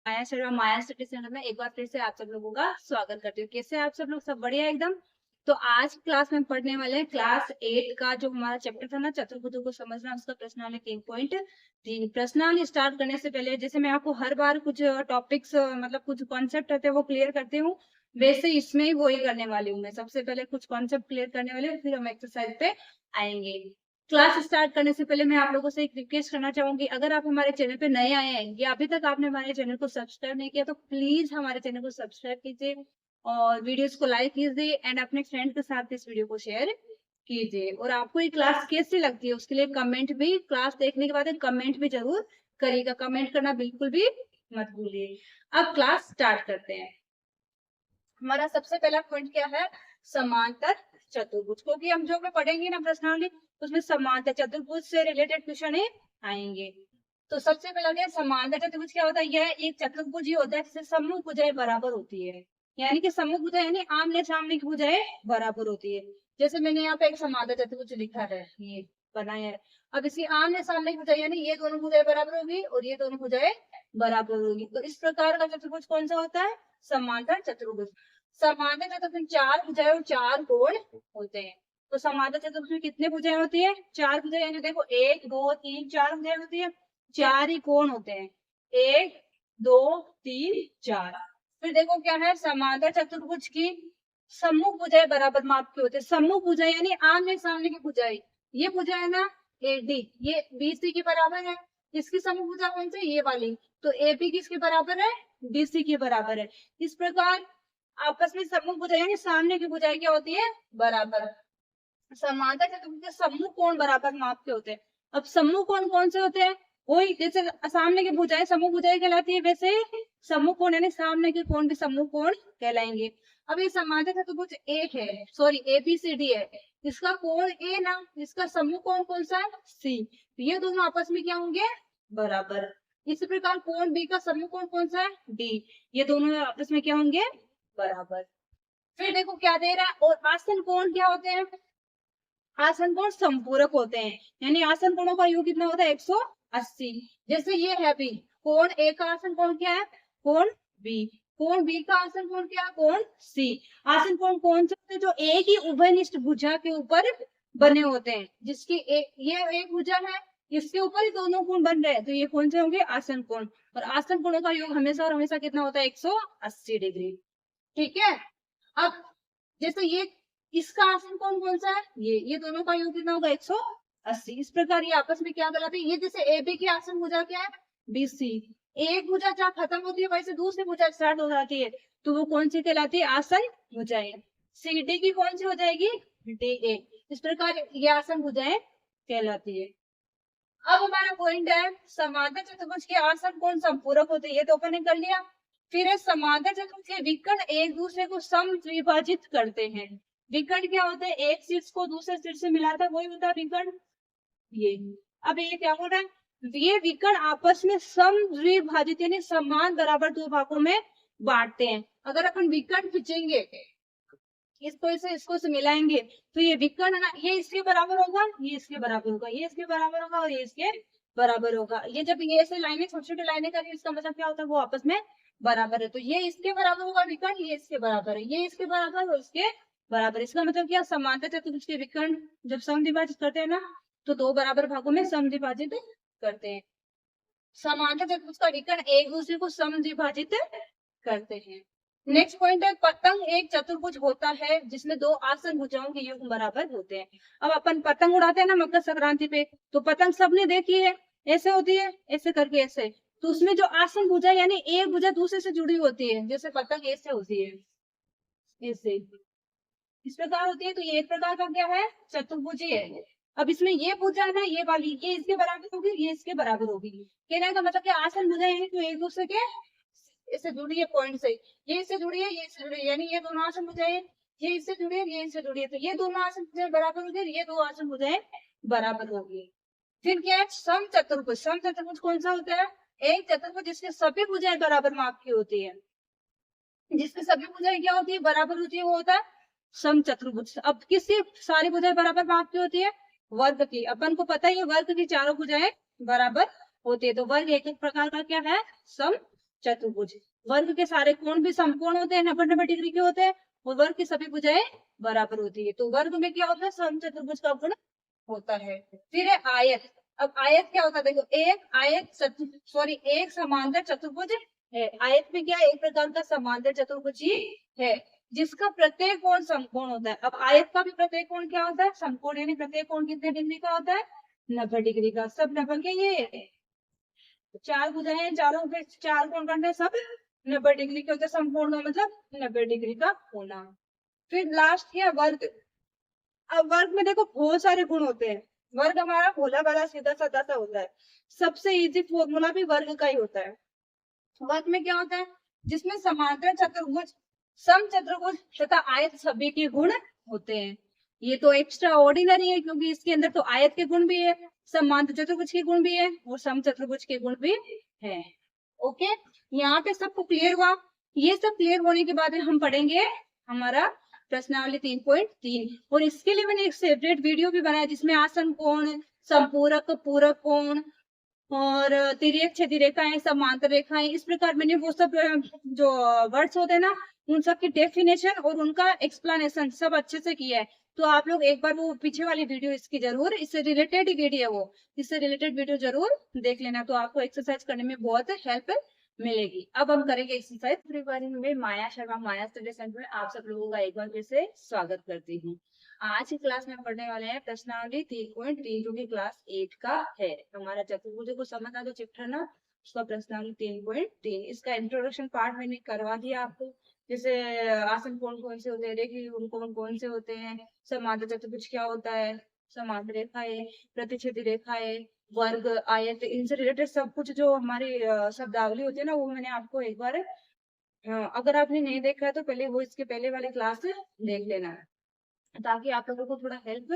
माया शर्मा माया study centre में एक बार फिर से आप सब लोगों का स्वागत करती हूँ। कैसे हैं आप सब लोग? सब बढ़िया एकदम। तो आज क्लास में पढ़ने वाले हैं क्लास 8 का जो हमारा चैप्टर था ना, चतुर्भुजों को समझना, उसका प्रश्नावली 3 पॉइंट। प्रश्नावली स्टार्ट करने से पहले जैसे मैं आपको हर बार कुछ टॉपिक्स मतलब कुछ कॉन्सेप्ट रहते हैं वो क्लियर करती हूँ, वैसे इसमें ही वही करने वाली हूँ। मैं सबसे पहले कुछ कॉन्सेप्ट क्लियर करने वाली हूँ, फिर हम एक्सरसाइज पे आएंगे। क्लास स्टार्ट करने से पहले मैं आप लोगों से एक रिक्वेस्ट करना चाहूंगी, अगर आप हमारे चैनल पे नए आए हैं या अभी तक आपने हमारे चैनल को सब्सक्राइब नहीं किया तो प्लीज हमारे चैनल को सब्सक्राइब कीजिए और वीडियोस को लाइक कीजिए एंड अपने फ्रेंड के साथ इस वीडियो को शेयर कीजिए। और आपको ये क्लास कैसी लगती है उसके लिए कमेंट भी, क्लास देखने के बाद एक कमेंट भी जरूर करिएगा। कमेंट करना बिल्कुल भी मत भूलिए। अब क्लास स्टार्ट करते हैं। हमारा सबसे पहला पॉइंट क्या है? समांतर चतुर्भुज। क्योंकि हम जो भी पढ़ेंगे ना प्रश्नावली, उसमें समांतर चतुर्भुज से रिलेटेड क्वेश्चन आएंगे। तो सबसे पहला क्या है? समांतर चतुर्भुज क्या होता है? यह एक चतुर्भुज ही होता है जिससे सम्मुख भुजाएं बराबर होती है। यानी कि सम्मुख भुजाएं यानी आमने सामने की भुजाएं बराबर होती है। जैसे मैंने यहाँ पे एक समांतर चतुर्भुज लिखा है, ये बनाया है। अब इसकी आमने सामने की भुजाएं यानी ये दोनों भुजाएं बराबर होगी और ये दोनों भुजाएं बराबर होगी। तो इस प्रकार का चतुर्भुज कौन सा होता है? समांतर चतुर्भुज। समांतर चतुर्भुज में चार भुजाएं और चार कोण होते हैं। तो समांतर चतुर्भुज में कितने भुजाएं होती है? चार भुजाएं। यानी देखो 1 2 3 4 भुजाएं होती है, चार ही कोण होते हैं। 1 2 3 4। फिर देखो क्या है? समांतर चतुर्भुज की सम्मुख भुजाएं बराबर माप की होती है। सम्मुख भुजाएं यानी आमने सामने की भुजाएं। ये भुजा है ना AD, ये BC के बराबर है। इसकी सम्मुख भुजा कौन सी? ये वाली। तो AB किसके बराबर है? BC के बराबर है। इस प्रकार आपस में सम्मुख भुजाएं यानी सामने की भुजाएं क्या होती है? बराबर। समांतर चतुर्भुज के सम्मुख कोण बराबर माप के होते हैं। अब सम्मुख कोण कौन से होते हैं? वही जैसे सामने की भुजाएं सम्मुख भुजाएं कहलाती है, वैसे सम्मुख कोण यानी सामने के कोण भी सम्मुख कोण कहलाएंगे। अब ये समांतर चतुर्भुज एक है, सॉरी ABCD है। इसका कोण A ना, इसका सम्मुख कोण कौन सा है? C। ये दोनों आपस में क्या होंगे? बराबर। इसी प्रकार कोण B का सम्मुख कोण कौन सा है? D। ये दोनों आपस में क्या होंगे? बराबर। फिर देखो क्या दे रहा है? और आसन कोण क्या होते हैं? आसन कोण संपूरक होते हैं। यानी आसन कोणों का योग कितना होता है? 180। जैसे ये है भी कोण A का आसन कोण क्या है? कोण B। कोण B का आसन कोण क्या है? कोण C। आसन कोण कौन से होते हैं? जो एक ही उभयनिष्ठ भुजा के ऊपर बने होते हैं, जिसकी ये एक भुजा है, इसके ऊपर ही दोनों कोण बन रहे हैं, तो ये कौन से होंगे? आसन कोण। और आसन कोणों का योग हमेशा और हमेशा कितना होता है? 180 डिग्री। ठीक है। अब जैसे ये इसका आसन कोण कौन सा है? ये दोनों का योग कितना होगा? 180। इस प्रकार ये आपस में क्या कहलाते हैं? ये जैसे AB की आसन भुजा क्या है? BC। एक भुजा जहाँ खत्म होती है वैसे दूसरी भुजा स्टार्ट हो जाती है, तो वो कौन सी कहलाती है? आसन भुजाएं। CD की कौन सी हो जाएगी? DA। इस प्रकार ये आसन भुजाएं कहलाती है। अब हमारा पॉइंट है समांतर चतुर्भुज के आसन कोण संपूरक होते हैं, ये तो अपन ने कर लिया। फिर है समांतर चतुर्भुज के विकर्ण एक दूसरे को समद्विभाजित करते हैं। विकर्ण क्या होते हैं? एक शीर्ष को दूसरे शीर्ष से मिलाता है, वही होता है विकर्ण। ये अब ये क्या हो रहा है? ये विकर्ण आपस में समद्विभाजित यानी समान बराबर दो भागों में बांटते हैं। अगर अपन विकर्ण खींचेंगे, इसको से मिलाएंगे, तो ये विकर्ण है ना, ये इसके बराबर होगा, ये इसके बराबर होगा, ये इसके बराबर होगा और ये इसके बराबर होगा। ये जब ये ऐसे लाइनें छोटी छोटी लाइनें करेंगे, इसका मतलब क्या होता है? वो आपस में बराबर है। तो ये इसके बराबर होगा विकर्ण, ये इसके बराबर है, ये इसके बराबर और इसके बराबर। इसका मतलब क्या? समांतर चतुर्भुज के विकर्ण जब समद्विभाजित करते हैं ना, तो दो बराबर भागों में समद्विभाजित करते हैं। समांतर चतुर्भुज का विकर्ण एक दूसरे को समद्विभाजित करते हैं। नेक्स्ट पॉइंट है पतंग एक चतुर्भुज होता है जिसमें दो आसन भुजाओं के योग बराबर होते हैं। अब अपन पतंग उड़ाते हैं ना मकर संक्रांति पे, तो पतंग सबने देखी है, ऐसे होती है, ऐसे करके ऐसे। तो उसमें जो आसन भुजा यानी एक भुजा दूसरे से जुड़ी होती है, जैसे पतंग ऐसे होती है, ऐसे इस प्रकार होती है। तो ये एक प्रकार का क्या है? चतुर्भुज ही है। अब इसमें ये भुजा है ना, ये वाली, ये इसके बराबर होगी, ये इसके बराबर होगी। कहने का मतलब क्या? आसन भुजा यानी तो एक दूसरे के इससे जुड़ी है पॉइंट से, ये इससे जुड़ी है, ये इससे जुड़ी है, यानी ये दोनों आसन भुजाएं ये इससे जुड़ी है, ये इससे जुड़ी है, तो ये दोनों आसन भुजाएं बराबर हो गए, ये दो आसन भुजाएं बराबर होगी। फिर क्या है? सम चतुर्भुज। सम चतुर्भुज कौन सा होता है? एक चतुर्भुज जिसके सभी भुजाएं बराबर माप की होती है, जिसकी सभी भुजाएं क्या होती है? बराबर होती है, वो होता है सम चतुर्भुज। अब किसकी सारी भुजाएं बराबर माप की होती है? वर्ग की। अपन को पता ही है वर्ग की चारों भुजाएं बराबर होती है, तो वर्ग एक एक प्रकार का क्या है? सम चतुर्भुज। वर्ग के सारे कोण भी समकोण होते हैं, 90-90 डिग्री के होते हैं, और वर्ग की सभी भुजाएं बराबर होती है। तो वर्ग में क्या होता है, समचतुर्भुज का गुण होता है। फिर है आयत। अब आयत क्या होता है, देखो एक आयत एक समांतर चतुर्भुज है। आयत में क्या है, एक प्रकार का समांतर चतुर्भुज ही है जिसका प्रत्येक कोण समकोण होता है। अब आयत का भी प्रत्येक कोण क्या होता है, समकोण, यानी प्रत्येक कोण कितने डिग्री का होता है, 90 डिग्री का। सब 90 के ये चार भुजाएं हैं, चारों पे चार कोण करते हैं, सब 90 डिग्री के होते हैं। समकोण का मतलब 90 डिग्री का होना। फिर लास्ट है वर्ग। अब वर्ग में देखो बहुत सारे गुण होते हैं। वर्ग हमारा भोला भाला सीधा साधा सा होता है। सबसे इजी फॉर्मूला भी वर्ग का ही होता है। वर्ग में क्या होता है, जिसमें समांतर चतुर्भुज, सम चतुर्भुज तथा आयत सभी के गुण होते हैं। ये तो एक्स्ट्रा ऑर्डिनरी है क्योंकि इसके अंदर तो आयत के गुण भी है, समांतर चतुर्भुज के गुण भी है, और सम चतुर्भुज के गुण भी है। ओके, यहाँ पे सबको क्लियर हुआ। ये सब क्लियर होने के बाद हम पढ़ेंगे हमारा प्रश्नावली 3.3, और इसके लिए मैंने एक सेपरेट वीडियो भी बनाया जिसमें आसन कोण, संपूरक, पूरक कोण और तिर्यक छेदी रेखाएं, समांतर रेखाएं, इस प्रकार मैंने वो सब जो वर्ड्स होते हैं ना, उन सब की डेफिनेशन और उनका एक्सप्लेनेशन सब अच्छे से किया है। तो आप लोग एक बार वो पीछे वाली वीडियो इसकी जरूर, इससे रिलेटेड ही वीडियो है वो, इससे रिलेटेड वीडियो जरूर देख लेना, तो आपको एक्सरसाइज करने में बहुत हेल्प मिलेगी। अब हम करेंगे एक्सरसाइज फ्री वायरिंग में। माया शर्मा, माया स्टडी सेंटर में आप सब लोगों का एक बार फिर से स्वागत करती हूँ। आज की क्लास में पढ़ने वाले हैं प्रश्नावली 3.3 जो कि क्लास 8 का है। हमारा चतुर्भुज को समझना जो चैप्टर ना, उसका प्रश्नावली 3.3, इसका इंट्रोडक्शन पार्ट मैंने करवा दिया आपको। जैसे आसन कोण कौन से होते हैं, रेखीय कोण कौन से होते हैं, समांतर चतुर्भुज क्या होता है, समांतर रेखाएं, प्रतिच्छेदी रेखाएं, वर्ग, आयत, इनसे रिलेटेड सब कुछ जो हमारी शब्दावली होती है ना, वो मैंने आपको एक बार अगर आपने नहीं देखा है तो पहले वो इसके पहले वाले क्लास देख लेना, ताकि आप लोगों को थोड़ा हेल्प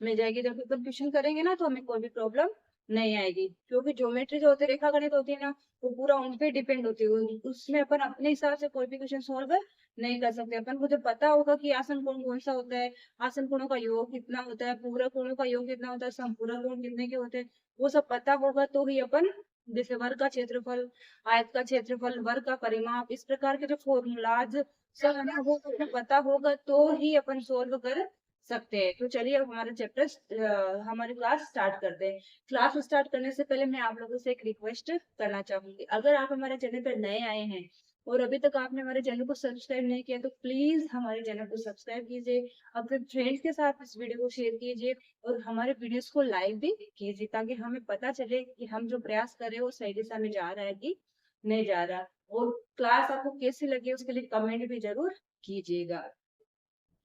मिल जाएगी। जब अपन ट्यूशन करेंगे ना तो हमें कोई भी प्रॉब्लम नहीं आएगी, क्योंकि ज्योमेट्री जो होती है, रेखा गणित होती है ना, वो पूरा उन पे डिपेंड होती है। उसमें अपन अपने हिसाब से कोई भी क्वेश्चन सॉल्व नहीं कर सकते। अपन को जब पता होगा कि आसन कोण कौन सा होता है, आसन कोणों का योग कितना होता है, पूरक कोणों का योग कितना होता है, संपूरक कोण कितने के होते हैं, वो सब पता होगा तो ही अपन, जैसे वर्ग का क्षेत्रफल, आयत का क्षेत्रफल, वर्ग का परिमाप, इस प्रकार के जो फॉर्मूलाज सब है ना, वो अपने पता होगा तो ही अपन सोल्व कर सकते हैं। तो चलिए अब हमारे चैप्टर हमारी क्लास स्टार्ट करते हैं। क्लास स्टार्ट करने से पहले मैं आप लोगों से एक रिक्वेस्ट करना चाहूंगी। अगर आप हमारे चैनल पर नए आए हैं और अभी तक आपने हमारे चैनल को सब्सक्राइब नहीं किया तो प्लीज हमारे चैनल को सब्सक्राइब कीजिए, अपने फ्रेंड्स के साथ इस वीडियो को शेयर कीजिए, और हमारे वीडियोस को लाइक भी कीजिए, ताकि हमें पता चले कि हम जो प्रयास कर रहे हैं वो सही दिशा में जा रहा है कि नहीं जा रहा। और क्लास आपको कैसी लगी उसके लिए कमेंट भी जरूर कीजिएगा।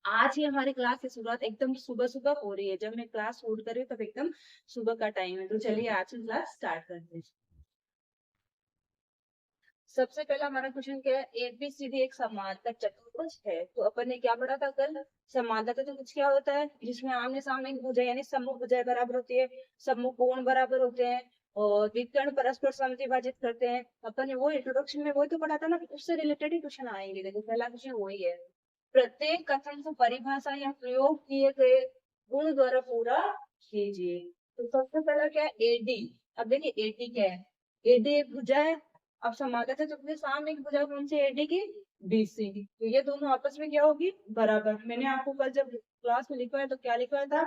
आज ही हमारी क्लास की शुरुआत एकदम सुबह सुबह हो रही है। जब मैं क्लास शूट कर रही हूँ तब एकदम सुबह का टाइम है। तो चलिए आज की क्लास स्टार्ट करते हैं। सबसे पहला हमारा क्वेश्चन क्या है, एबीसीडी एक समांतर चतुर्भुज है। तो अपन ने क्या पढ़ा था कल, समांतर चतुर्भुज क्या होता है, जिसमें आमने सामने की भुजाएं यानी सम्मुख भुजाएं बराबर होती है, सम्मुख कोण बराबर होते हैं, और विकर्ण परस्पर समद्विभाजित करते हैं। अपन ने वो इंट्रोडक्शन में वही तो पढ़ा था ना, उससे रिलेटेड ही क्वेश्चन आएंगे। देखो पहला क्वेश्चन वही है, प्रत्येक कथन को परिभाषा या प्रयोग किए गए गुण द्वारा पूरा कीजिए। तो सबसे पहला क्या है, एडी। अब देखिए एडी क्या है, एडी एक भुजा है। अब समानता से चुपके सामने की भुजा कौन सी, एडी की, बीसी। तो ये दोनों आपस में क्या होगी, बराबर। मैंने आपको कल जब क्लास में लिखा है तो क्या लिखा था,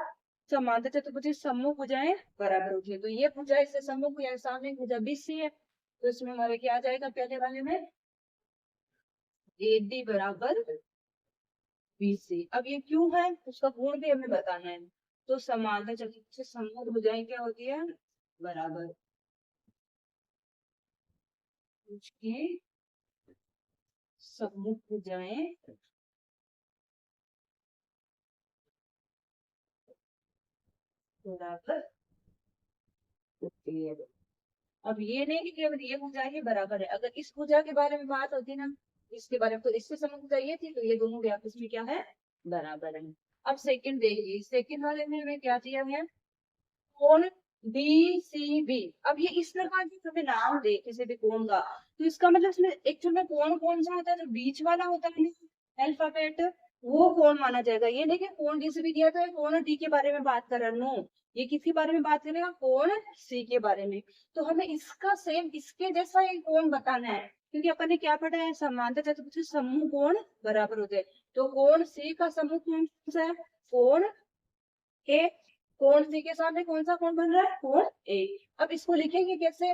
समांतर चतुर्भुज सम्मुख भुजाएं बराबर होती है। तो ये भुजा इससे सम्मुख यानी सामने की भुजा बीसी है, तो इसमें हमारे क्या आ जाएगा, पहले वाले में एडी बराबर बीसी। अब ये क्यों है उसका गुण भी हमें बताना है। तो समांतर चतुर्भुज से सम्मुख भुजाएं क्या होती है, बराबर। उसकी सम्मुख भुजाएं बराबर होती है। अब ये नहीं कि केवल ये भुजा ही बराबर है, अगर इस भुजा के बारे में बात होती ना, इसके बारे में, तो इससे सम्मुख भुजा ये थी, तो ये दोनों भी आपस में क्या है, बराबर है। अब सेकंड देखिए, सेकंड वाले में हमें क्या दिया है, कोण बी सी बी। अब ये इस प्रकार की कभी नाम दे किसी भी कोण का, तो इसका मतलब इसमें एक्चुअल में कोण कौन सा होता है, जो बीच वाला होता है ना अल्फाबेट, वो कोण माना जाएगा। ये देखिए कोण डी से भी दिया था, कोण डी के बारे में बात कर रहा है, नो, ये किसके बारे में बात करेगा, कोण सी के बारे में। तो हमें इसका सेम इसके जैसा एक कोण बताना है। क्योंकि अपन ने क्या पढ़ा है, समांतर चतुर्भुज के समूह कोण बराबर होते हैं। तो कोण सी का समूह कौन सा है, कोण ए। कोण सी के सामने कौन सा कोण बन रहा है, कोण ए। अब इसको लिखेंगे कैसे,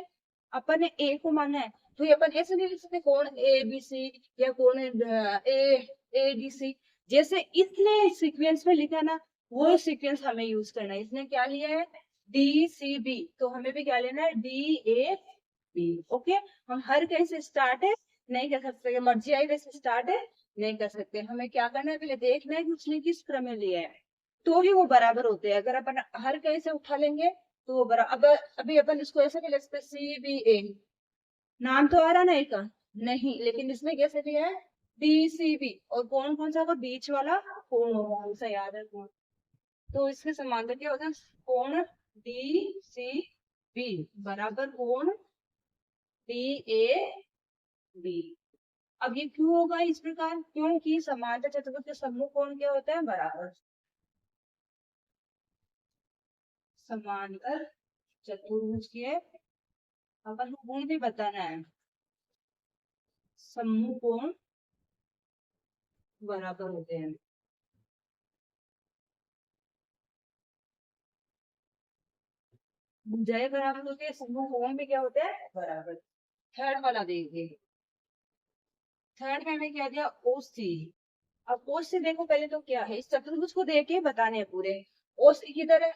अपन ने ए को माना है तो ये अपन ऐसे नहीं लिख सकते कोण ए बी सी या कोण ए डी सी, जैसे इसने सीक्वेंस में लिखा ना वो सीक्वेंस हमें यूज करना है। इसने क्या लिया है, डी सी बी, तो हमें भी क्या लेना है, डी ए बी। ओके, हम हर कहीं से स्टार्ट है नहीं कर सकते, मर्जी आई वैसे स्टार्ट है नहीं कर सकते। हमें क्या करना है, पहले देखना है कि उसने किस क्रम में लिया है तो ही वो बराबर होते हैं। अगर अपन हर कहीं से उठा लेंगे तो वो बराबर, अभी अपन इसको ऐसे भी लिख सकते सी बी ए, नाम तो आ रहा ना एक का, नहीं, लेकिन इसमें कैसे लिया है, डी सी बी, और कौन कौन सा होगा, बीच वाला कोण होगा, हमसे याद है कौन। तो इसके समांतर क्या होता है, कोण डी सी बी बराबर कोण डी ए बी। अब ये क्यों होगा इस प्रकार, क्योंकि समांतर चतुर्भुज के समूह कोण क्या होता है, बराबर। समांतर चतुर्भुज के अपन को गुण भी बताना है, समूह कोण बराबर होते हैं। भुजाएं बराबर होते हैं, समूह कोण भी क्या होते हैं, बराबर। थर्ड वाला देखिए, थर्ड में हमें क्या दिया, ओ सी। अब ओ सी देखो पहले तो क्या है, इस चतुर्भुज को देख के बताने हैं पूरे। ओ सी किधर है,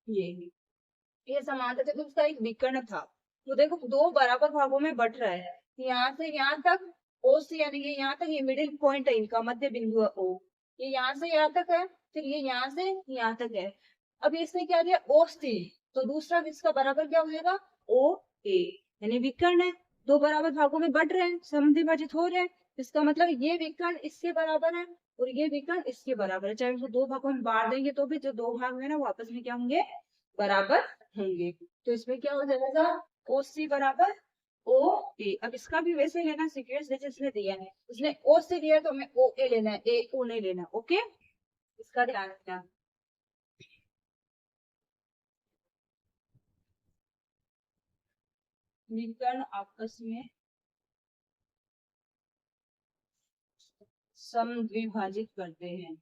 ये समांतर चतुर्भुज का एक विकर्ण था। तो देखो दो बराबर भागों में बट रहा है, यहाँ से यहाँ तक ओ सी, यानी कि यहाँ तक ये मिडिल पॉइंट है, इनका मध्य बिंदु है ओ। ये यहाँ से यहाँ तक है, फिर ये यहाँ से यहाँ तक है। अब इसने क्या दिया, ओ सी, तो दूसरा इसका बराबर क्या हो जाएगा, ओ ए, यानी विकर्ण है, दो बराबर भागों में बट रहे हैं, समद्विभाजित हो रहे हैं। इसका मतलब ये विकर्ण इसके बराबर है और ये विकर्ण इसके बराबर है, चाहे उसको दो भागों में बांट देंगे तो भी जो दो भाग है ना वो आपस में क्या होंगे, बराबर होंगे। तो इसमें क्या हो जाएगा, ओ सी बराबर ओ ए। अब इसका भी वैसे लेना सीक्वेंस जैसे इसने दिया है, उसने ओ सी दिया है तो हमें ओ ए लेना है, ए ओ नहीं लेना। ओके, इसका ध्यान रखना। विकर्ण आपस में समद्विभाजित करते हैं,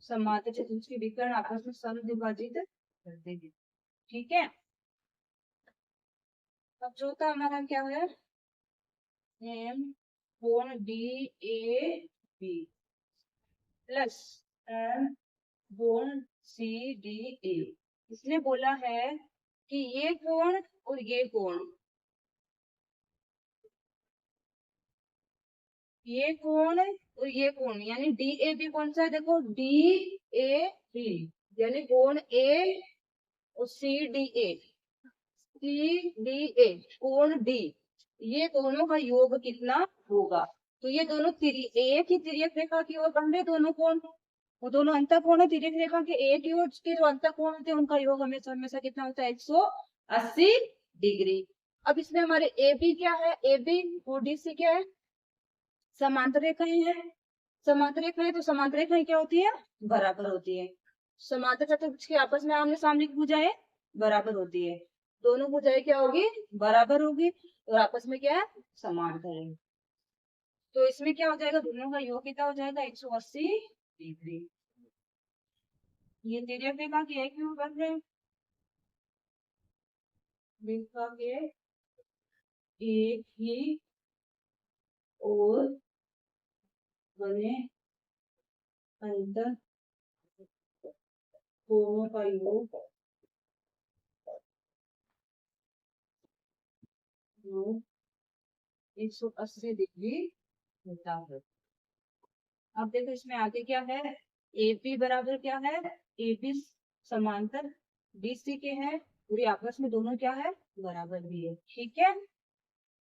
समांतर चतुर्भुज के विकर्ण आपस में समद्विभाजित करते हैं, ठीक है। अब चौथा हमारा क्या है, एम कोण D A B plus M कोण सी डी ए। इसने बोला है कि ये कोण और ये कोण, ये कोण और ये कोण यानी डी ए बी कौन सा है, देखो डी ए बी, यानी कोण ए और C D A, C D A कोण डी, ये दोनों का योग कितना होगा। तो ये दोनों एक ही तिर्यक रेखा की ओर बन रहे दोनों कोण, वो दोनों अंतःकोण है तिर्यक रेखा के एक ही ओर के जो अंतःकोण होते हैं उनका योग हमेशा हमेशा कितना होता है, 180 डिग्री। अब इसमें हमारे ए बी क्या है, ए बी और डी सी क्या है, समांतर रेखाएं हैं। समांतर रेखाएं, तो समांतर रेखाएं क्या होती है, बराबर होती है। समांतर चतुर्भुज के आपस में आमने सामने की भुजाएं बराबर होती है, दोनों भुजाएं क्या होगी, बराबर होगी और आपस में क्या है, समांतर है। तो इसमें क्या हो जाएगा, दोनों का योग कितना हो जाएगा, 180 डिग्री। ये तिर्यक रेखा के एक ही बन रहे, रेखा के एक ही और बने अंतर कोणों का योग 180 डिग्री होता है। अब देखो इसमें आगे क्या है, एपी बराबर क्या है, एपी समांतर डीसी के है पूरी आपस में दोनों क्या है, बराबर भी है, ठीक है।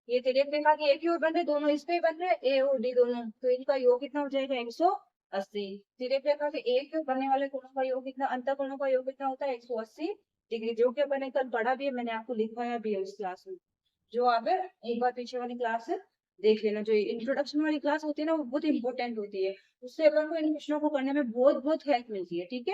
ये तिर्यक रेखा के एक ही ओर बन रहे, दोनों इस पे बन रहे, ए और डी दोनों, तो इनका योग कितना हो जाएगा, 180। तिर्यक रेखा के एक बनने वाले कोणों का योग कितना, अंतर कोणों का योग कितना होता है, 180 डिग्री, जो कि अपन ने कल पढ़ा भी है, मैंने आपको लिखवाया भी है उस क्लास में। जो आप एक बार पीछे वाली क्लास देख लेना, जो इंट्रोडक्शन वाली क्लास होती है ना वो बहुत इंपॉर्टेंट होती है, उससे अपन को इन क्वेश्चनों को करने में बहुत बहुत हेल्प मिलती है, ठीक है।